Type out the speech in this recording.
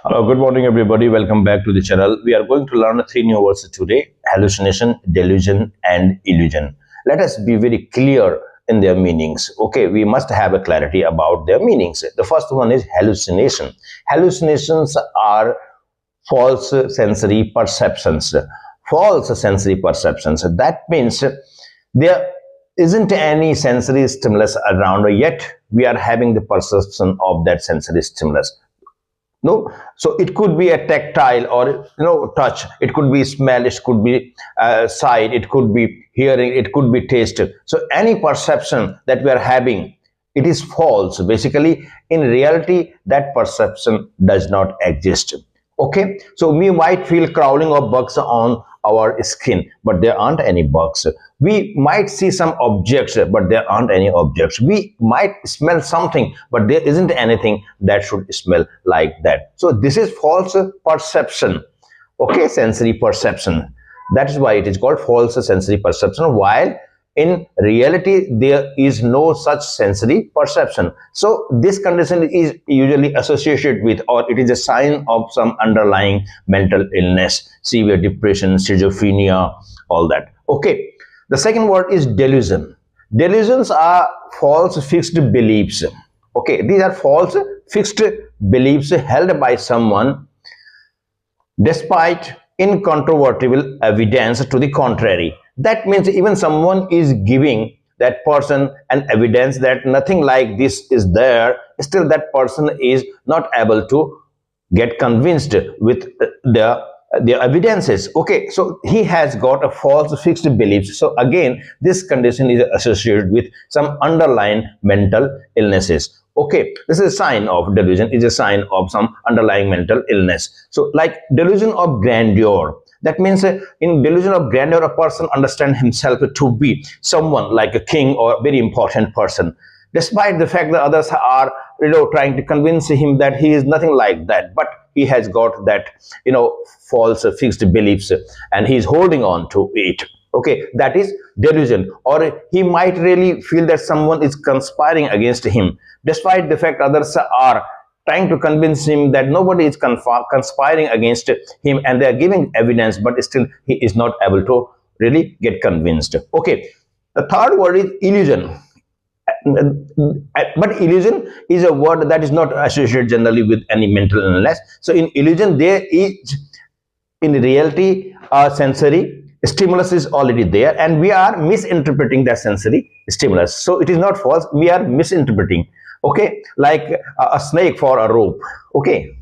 Hello, good morning, everybody. Welcome back to the channel. We are going to learn three new words today: hallucination, delusion, and illusion. Let us be very clear in their meanings. Okay, we must have a clarity about their meanings. The first one is hallucination. Hallucinations are false sensory perceptions. False sensory perceptions. That means there isn't any sensory stimulus around, yet we are having the perception of that sensory stimulus. No, so it could be a tactile or touch, it could be smell, it could be sight, it could be hearing, it could be taste. So any perception that we are having, it is false. Basically, in reality, that perception does not exist. Okay, so we might feel crawling of bugs on our skin, but there aren't any bugs. We might see some objects, but there aren't any objects. We might smell something, but there isn't anything that should smell like that. So this is false perception. Okay, sensory perception. That is why it is called false sensory perception, while in reality there is no such sensory perception. So this condition is usually associated with, or it is a sign of some underlying mental illness, severe depression, schizophrenia, all that. Okay, the second word is delusion. Delusions are false fixed beliefs. Okay, these are false fixed beliefs held by someone despite incontrovertible evidence to the contrary. That means even someone is giving that person an evidence that nothing like this is there, still that person is not able to get convinced with the evidences. Okay, so he has got a false fixed belief. So again, this condition is associated with some underlying mental illnesses. Okay, this is a sign of delusion, is a sign of some underlying mental illness. So like delusion of grandeur, that means in delusion of grandeur, a person understands himself to be someone like a king or a very important person, despite the fact that others are trying to convince him that he is nothing like that. But he has got that false fixed beliefs and he is holding on to it. Okay, that is delusion. Or he might really feel that someone is conspiring against him, despite the fact others are trying to convince him that nobody is conspiring against him, and they are giving evidence, but still he is not able to really get convinced. Okay, the third word is illusion. But illusion is a word that is not associated generally with any mental illness. So in illusion, there is in reality a sensory stimulus is already there, and we are misinterpreting that sensory stimulus. So it is not false, we are misinterpreting. Okay, like a snake for a rope. Okay,